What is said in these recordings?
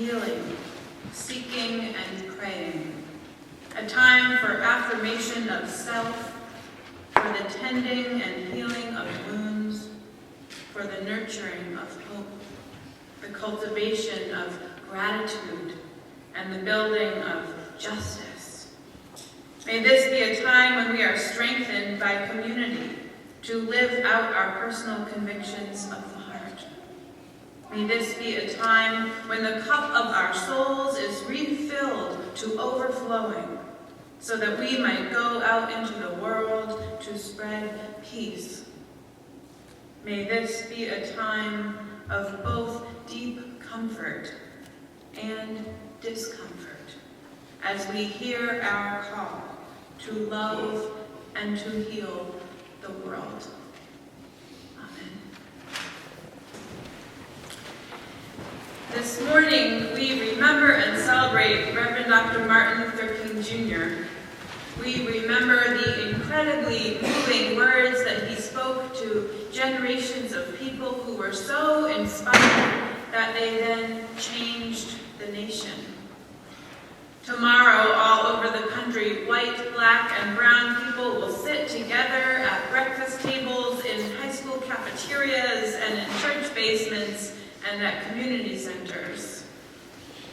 healing, seeking and praying. A time for affirmation of self, for the tending and healing of wounds, for the nurturing of hope, the cultivation of gratitude, and the building of justice. May this be a time when we are strengthened by community to live out our personal convictions of the heart. May this be a time when the cup of our souls is refilled to overflowing, so that we might go out into the world to spread peace. May this be a time of both deep comfort and discomfort as we hear our call to love and to heal the world. Amen. This morning, we remember and celebrate Reverend Dr. Martin Luther King Jr. We remember the incredibly moving words that he spoke to generations of people who were so inspired that they then changed the nation. Tomorrow, all over the country, white, black, and brown people will sit together at breakfast tables, in high school cafeterias, and in church basements, and at community centers.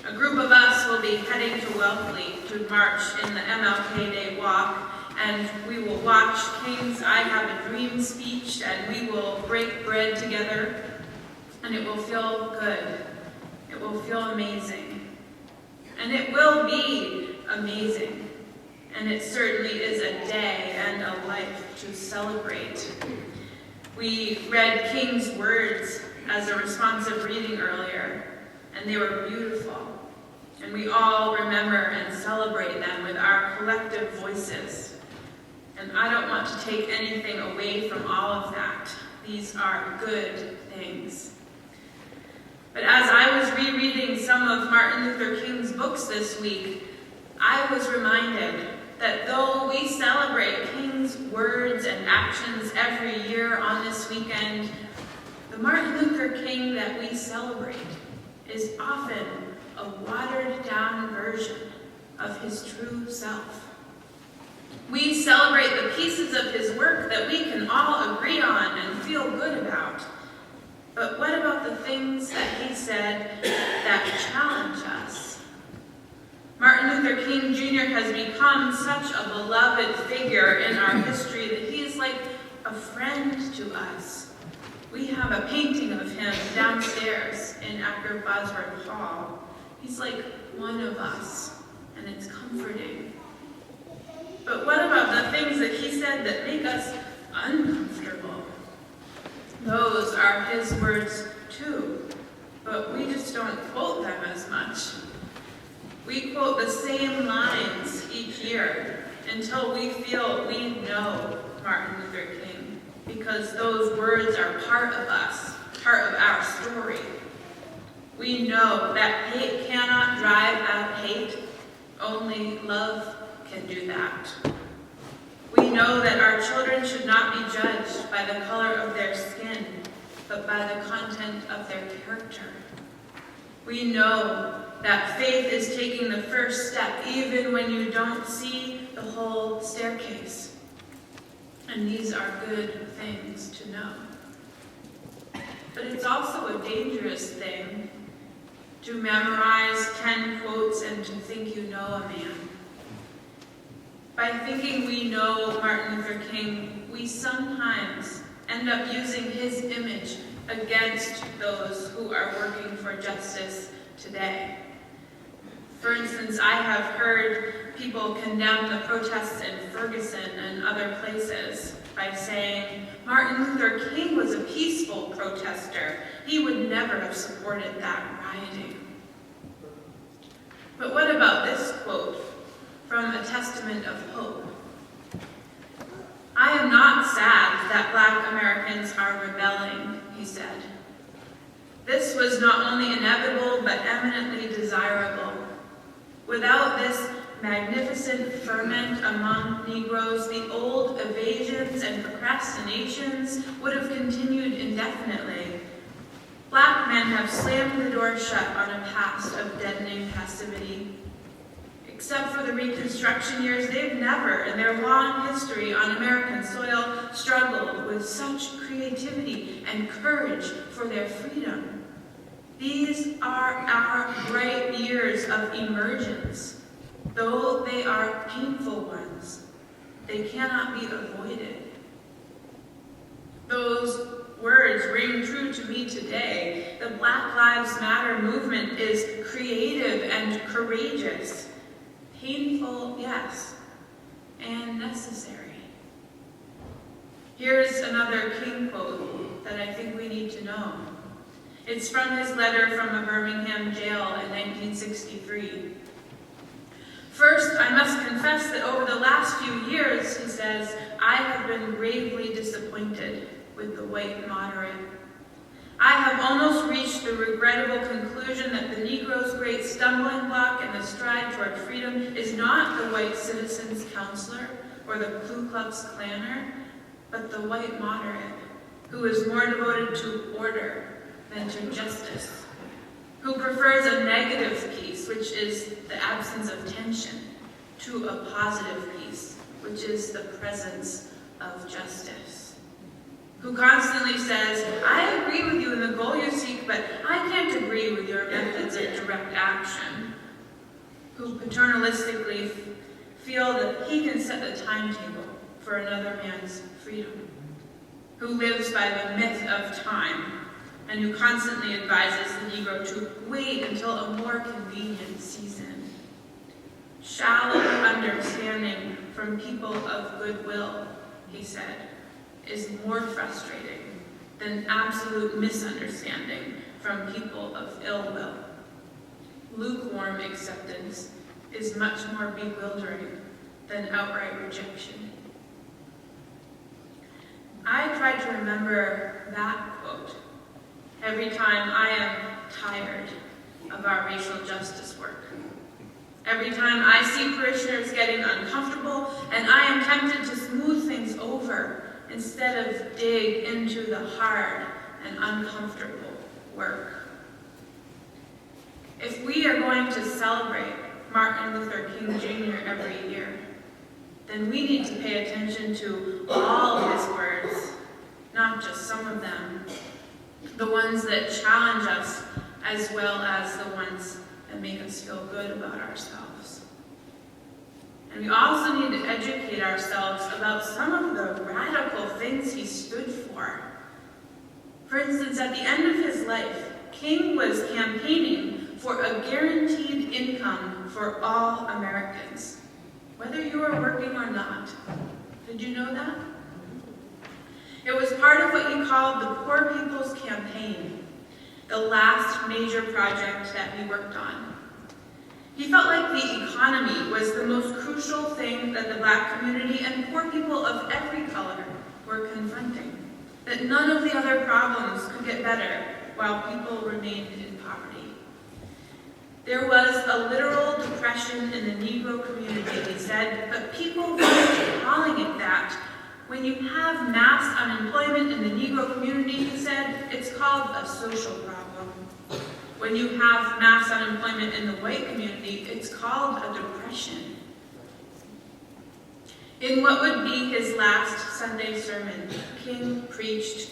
A group of us will be heading to Wellfleet to march in the MLK Day Walk, and we will watch King's I Have a Dream speech, and we will break bread together, and it will feel good. It will feel amazing. And it will be amazing. And it certainly is a day and a life to celebrate. We read King's words as a responsive reading earlier, and they were beautiful. And we all remember and celebrate them with our collective voices. And I don't want to take anything away from all of that. These are good things. But as I was rereading some of Martin Luther King's books this week, I was reminded that though we celebrate King's words and actions every year on this weekend, the Martin Luther King that we celebrate is often a watered-down version of his true self. We celebrate the pieces of his work that we can all agree on and feel good about. But what about the things that he said that challenge us? Martin Luther King Jr. has become such a beloved figure in our history that he is like a friend to us. We have a painting of him downstairs in Acker Bosworth Hall. He's like one of us, and it's comforting. But what about the things that he said that make us uncomfortable? Those are his words too, but we just don't quote them as much. We quote the same lines each year until we feel we know Martin Luther King, because those words are part of us, part of our story. We know that hate cannot drive out hate, only love can do that. We know that our children should not be judged by the color of their skin, but by the content of their character. We know that faith is taking the first step even when you don't see the whole staircase. And these are good things to know. But it's also a dangerous thing to memorize 10 quotes and to think you know a man. By thinking we know Martin Luther King, we sometimes end up using his image against those who are working for justice today. For instance, I have heard people condemn the protests in Ferguson and other places by saying, Martin Luther King was a peaceful protester. He would never have supported that rioting. But what about this quote from A Testament of Hope? I am not sad that Black Americans are rebelling, he said. This was not only inevitable, but eminently desirable. Without this magnificent ferment among Negroes, the old evasions and procrastinations would have continued indefinitely. Black men have slammed the door shut on a past of deadening passivity. Except for the Reconstruction years, they've never, in their long history on American soil, struggled with such creativity and courage for their freedom. These are our bright years of emergence. Though they are painful ones, they cannot be avoided. Those words ring true to me today. The Black Lives Matter movement is creative and courageous. Painful, yes, and necessary. Here's another King quote that I think we need to know. It's from his letter from a Birmingham jail in 1963. First, I must confess that over the last few years, he says, I have been gravely disappointed with the white moderate. I have almost reached the regrettable conclusion that the Negro's great stumbling block in the stride toward freedom is not the white citizen's counselor or the Ku Klux Klanner, but the white moderate, who is more devoted to order than to justice, who prefers a negative peace, which is the absence of tension, to a positive peace, which is the presence of justice, who constantly says, I agree with you in the goal you seek, but I can't agree with your methods of direct action, who paternalistically feel that he can set the timetable for another man's freedom, who lives by the myth of time, and who constantly advises the Negro to wait until a more convenient season. Shallow understanding from people of goodwill, he said, is more frustrating than absolute misunderstanding from people of ill will. Lukewarm acceptance is much more bewildering than outright rejection. I try to remember that quote every time I am tired of our racial justice work. Every time I see parishioners getting uncomfortable and I am tempted to smooth things over instead of dig into the hard and uncomfortable work. If we are going to celebrate Martin Luther King Jr. every year, then we need to pay attention to all of his words, not just some of them, the ones that challenge us as well as the ones that make us feel good about ourselves. And we also need to educate ourselves about some of the radical things he stood for. For instance, at the end of his life, King was campaigning for a guaranteed income for all Americans, whether you are working or not. Did you know that? It was part of what he called the Poor People's Campaign, the last major project that he worked on. He felt like the economy was the most crucial thing that the Black community and poor people of every color were confronting, that none of the other problems could get better while people remained in poverty. There was a literal depression in the Negro community, he said, but people weren't calling it that. When you have mass unemployment in the Negro community, he said, it's called a social problem. When you have mass unemployment in the white community, it's called a depression. In what would be his last Sunday sermon, King preached,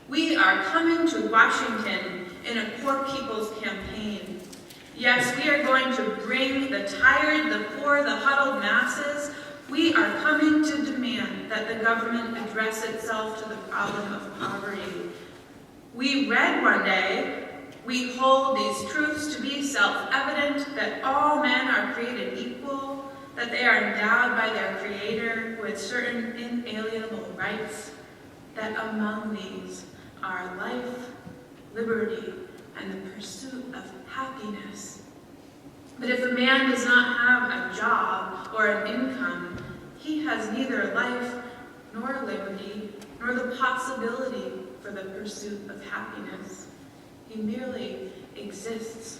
"We are coming to Washington in a poor people's campaign. Yes, we are going to bring the tired, the poor, the huddled masses. We are coming to demand that the government address itself to the problem of poverty. We read one day, we hold these truths to be self-evident, that all men are created equal, that they are endowed by their Creator with certain inalienable rights, that among these are life, liberty, and the pursuit of happiness. But if a man does not have a job or an income, he has neither life nor liberty, nor the possibility for the pursuit of happiness. He merely exists.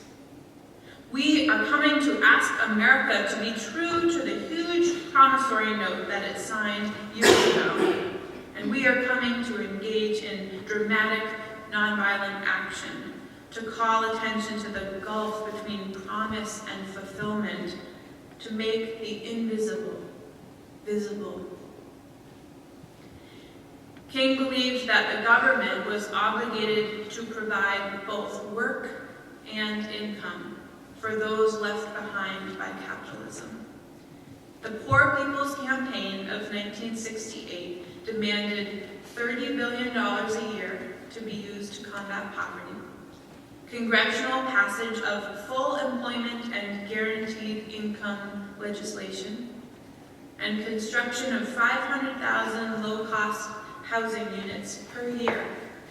We are coming to ask America to be true to the huge promissory note that it signed years ago. And we are coming to engage in dramatic nonviolent action, to call attention to the gulf between promise and fulfillment, to make the invisible visible. King believed that the government was obligated to provide both work and income for those left behind by capitalism. The Poor People's Campaign of 1968 demanded $30 billion a year to be used to combat poverty, congressional passage of full employment and guaranteed income legislation, and construction of 500,000 low-cost housing units per year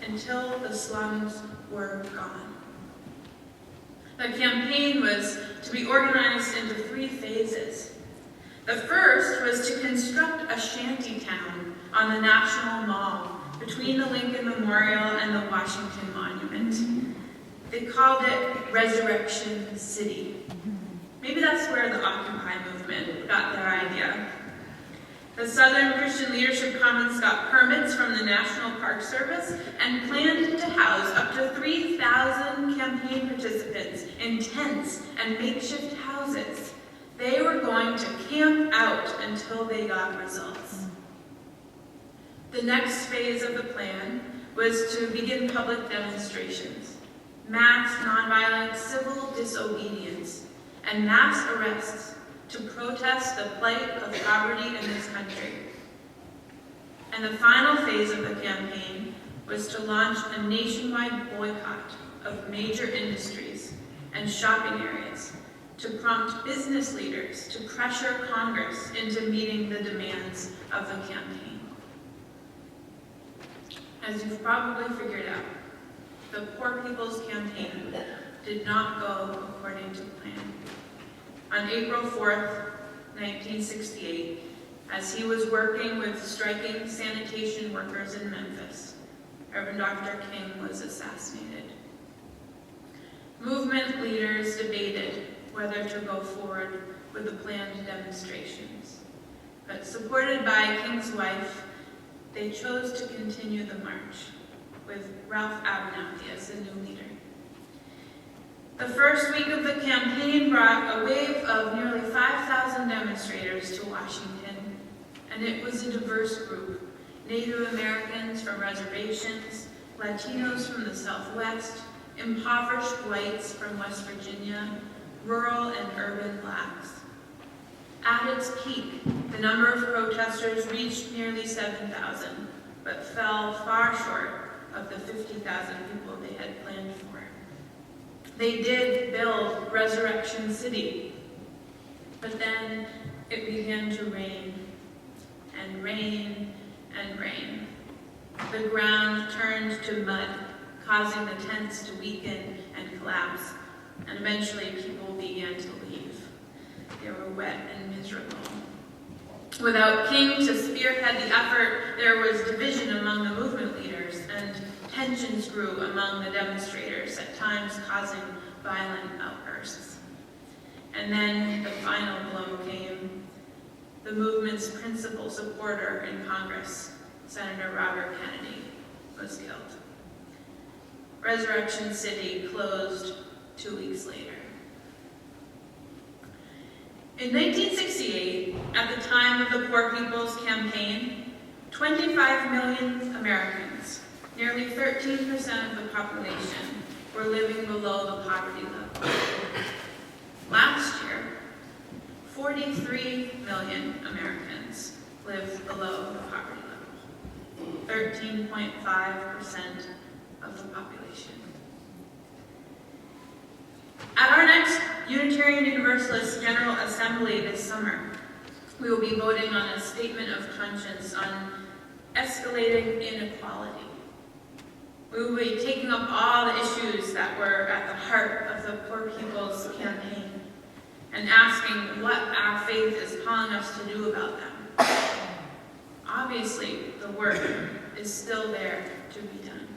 until the slums were gone. The campaign was to be organized into 3 phases. The first was to construct a shanty town on the National Mall between the Lincoln Memorial and the Washington Monument. They called it Resurrection City. Maybe that's where the Occupy movement got their idea. The Southern Christian Leadership Commons got permits from the National Park Service and planned to house up to 3,000 campaign participants in tents and makeshift houses. They were going to camp out until they got results. The next phase of the plan was to begin public demonstrations, mass nonviolent civil disobedience, and mass arrests to protest the plight of poverty in this country. And the final phase of the campaign was to launch a nationwide boycott of major industries and shopping areas to prompt business leaders to pressure Congress into meeting the demands of the campaign. As you've probably figured out, the Poor People's Campaign did not go according to plan. On April 4th, 1968, as he was working with striking sanitation workers in Memphis, Reverend Dr. King was assassinated. Movement leaders debated whether to go forward with the planned demonstrations, but supported by King's wife, they chose to continue the march with Ralph Abernathy as the new leader. The first week of the campaign brought a wave of nearly 5,000 demonstrators to Washington, and it was a diverse group: Native Americans from reservations, Latinos from the Southwest, impoverished whites from West Virginia, rural and urban blacks. At its peak, the number of protesters reached nearly 7,000, but fell far short of the 50,000 people they had planned for. They did build Resurrection City, but then it began to rain, and rain, and rain. The ground turned to mud, causing the tents to weaken and collapse, and eventually people began to leave. They were wet and miserable. Without King to spearhead the effort, there was division among the movement leaders, and tensions grew among the demonstrators, at times causing violent outbursts. And then the final blow came. The movement's principal supporter in Congress, Senator Robert Kennedy, was killed. Resurrection City closed 2 weeks later. In 1968, at the time of the Poor People's Campaign, 25 million Americans, nearly 13% of the population, were living below the poverty level. Last year, 43 million Americans lived below the poverty level, 13.5% of the population. At our next Unitarian Universalist General Assembly this summer, we will be voting on a statement of conscience on escalating inequality. We will be taking up all the issues that were at the heart of the Poor People's Campaign and asking what our faith is calling us to do about them. Obviously, the work is still there to be done.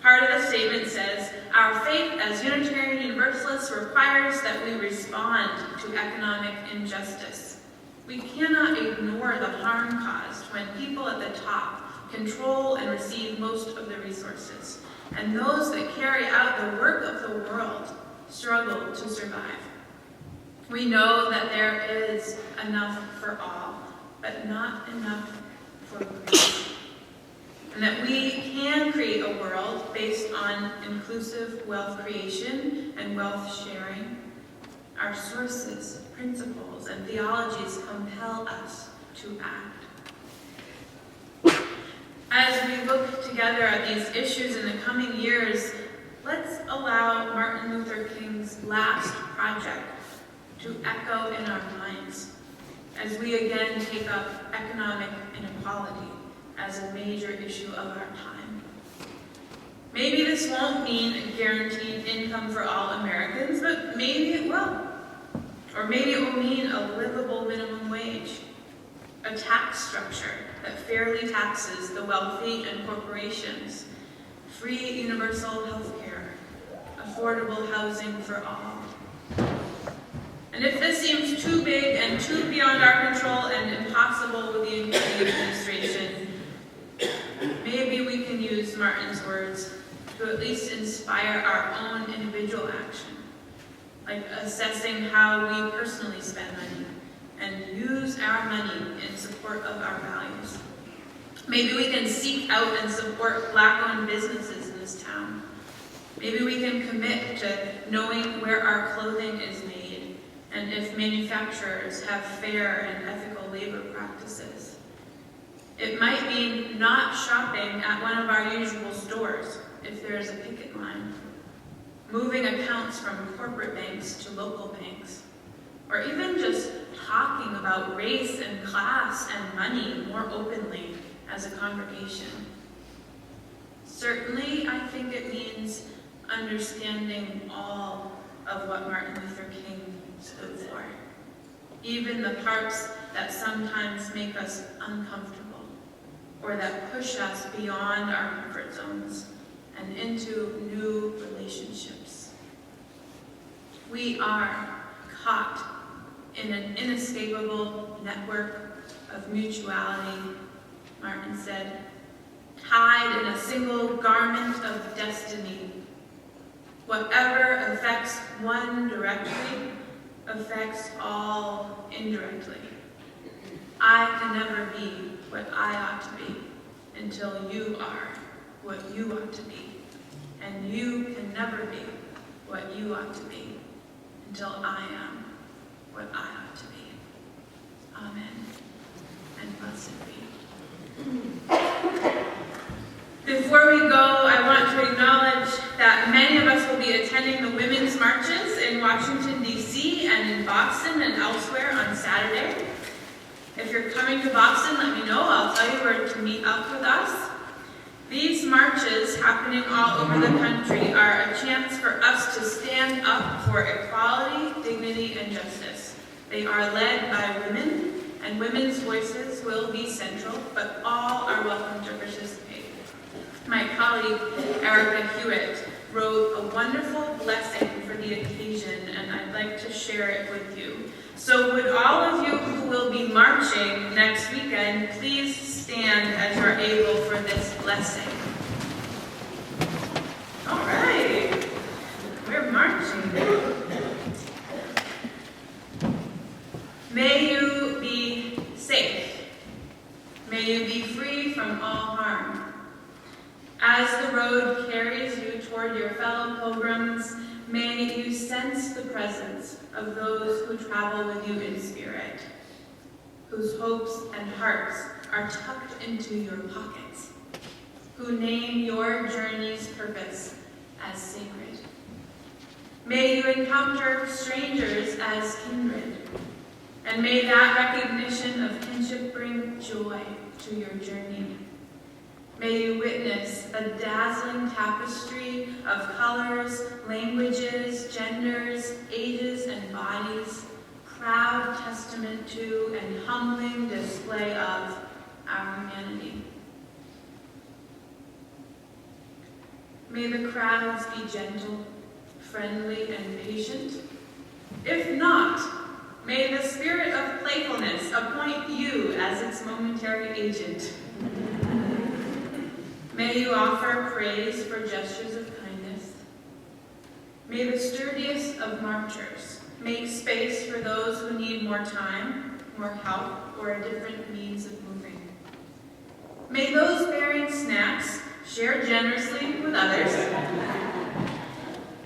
Part of the statement says, our faith as Unitarian Universalists requires that we respond to economic injustice. We cannot ignore the harm caused when people at the top control and receive most of the resources. And those that carry out the work of the world struggle to survive. We know that there is enough for all, but not enough for greed. And that we can create a world based on inclusive wealth creation and wealth sharing. Our sources, principles, and theologies compel us to act. As we look together at these issues in the coming years, let's allow Martin Luther King's last project to echo in our minds as we again take up economic inequality as a major issue of our time. Maybe this won't mean a guaranteed income for all Americans, but maybe it will. Or maybe it will mean a livable minimum wage, a tax structure that fairly taxes the wealthy and corporations, free universal health care, affordable housing for all. And if this seems too big and too beyond our control and impossible with the administration, maybe we can use Martin's words to at least inspire our own individual action, like assessing how we personally spend money and use our money in support of our values. Maybe we can seek out and support Black-owned businesses in this town. Maybe we can commit to knowing where our clothing is made and if manufacturers have fair and ethical labor practices. It might mean not shopping at one of our usual stores if there is a picket line, moving accounts from corporate banks to local banks, or even just talking about race and class and money more openly as a congregation. Certainly, I think it means understanding all of what Martin Luther King stood for, even the parts that sometimes make us uncomfortable or that push us beyond our comfort zones and into new relationships. We are caught in an inescapable network of mutuality, Martin said, tied in a single garment of destiny. Whatever affects one directly affects all indirectly. I can never be what I ought to be until you are what you ought to be. And you can never be what you ought to be until I am what I ought to be. Amen. And blessed be. Before we go, I want to acknowledge that many of us will be attending the women's marches in Washington, D.C. and in Boston and elsewhere on Saturday. If you're coming to Boston, let me know. I'll tell you where to meet up with us. These marches happening all over the country are a chance for us to stand up for equality, dignity, and justice. They are led by women, and women's voices will be central, but all are welcome to participate. My colleague, Erica Hewitt, wrote a wonderful blessing for the occasion, and I'd like to share it with you. So would all of you who will be marching next weekend please stand as you're able for this blessing. All right, we're marching. May you be safe. May you be free from all harm. As the road carries you toward your fellow pilgrims, may you sense the presence of those who travel with you in spirit, whose hopes and hearts are tucked into your pockets, who name your journey's purpose as sacred. May you encounter strangers as kindred, and may that recognition of kinship bring joy to your journey. May you witness a dazzling tapestry of colors, languages, genders, ages, and bodies, proud testament to and humbling display of our humanity. May the crowds be gentle, friendly, and patient. If not, may the spirit of playfulness appoint you as its momentary agent. May you offer praise for gestures of kindness. May the sturdiest of marchers make space for those who need more time, more help, or a different means of moving. May those bearing snacks share generously with others.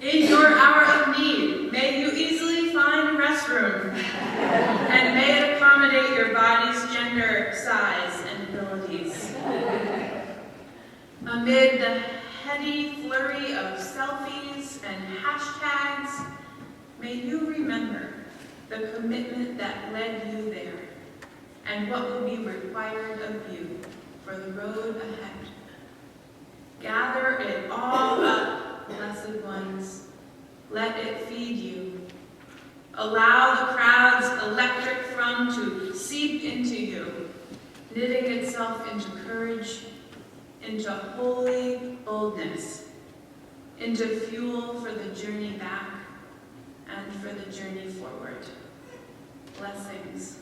In your hour of need, may you easily find a restroom, and may it accommodate your body's gender, size, and abilities. Amid the heady flurry of selfies and hashtags, may you remember the commitment that led you there and what will be required of you for the road ahead. Gather it all up, blessed ones. Let it feed you. Allow the crowd's electric thrum to seep into you, knitting itself into courage, into holy boldness, into fuel for the journey back and for the journey forward. Blessings.